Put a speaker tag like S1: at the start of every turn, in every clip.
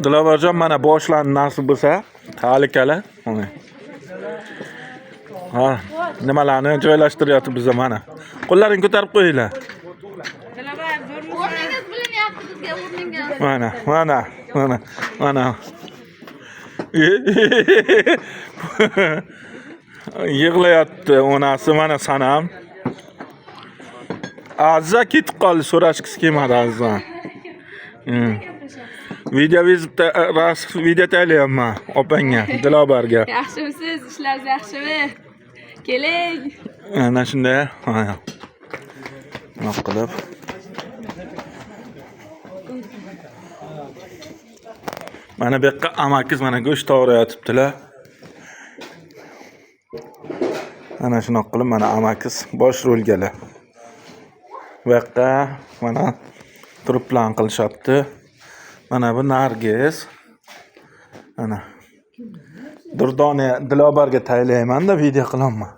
S1: Dilovarjon mana boshlandi nasib bo'lsa, talikala. Ha, nimalarni joylashtiryapti bizga mana. Qo'llaringni ko'tarib qo'yinglar.
S2: O'rningiz bilinyapti bizga, o'rningiz.
S1: Mana. Yig'layapti onasi mana Sanam. Azza ketib qoldi, so'rashgisi kelmadi Azza. Video tayyorlayapman opangga, Dilobarga.
S2: Yaxshimisiz? Ishlaringiz yaxshimi? Keling.
S1: Ana shunday. Nima qilib? Mana bu yoqqa amakiz mana go'sht to'g'rayotibdilar. Ana shuna qilib mana amakiz bosh rolgalar. Bu yoqqa mana turib plan qilishyapti. Mana bu Nargiz. Ana. Durdona Dilobarga tayyorlayman-da video qilaman.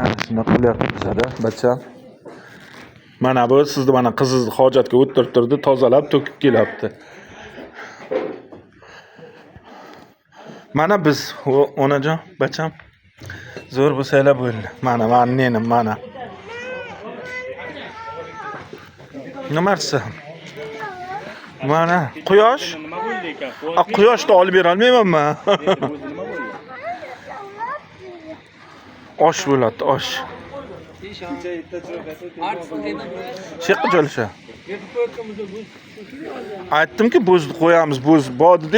S1: Mana shuna qilyapti bizada, bacham. Mana bu sizni mana qizingizni hojatga o'tirib turdi, tozalab to'kib kelyapti. Mana biz onajon, bacham. Zo'r bo'lsanglar bo'ldi. Mana nenim mana. Nima qilsa? Mana quyosh. Quyoshni olib bera olmayman. Osh bo'ladi, osh. Sheqqa joylasha. Aytdimki, bo'zni qo'yamiz, bo'z bodi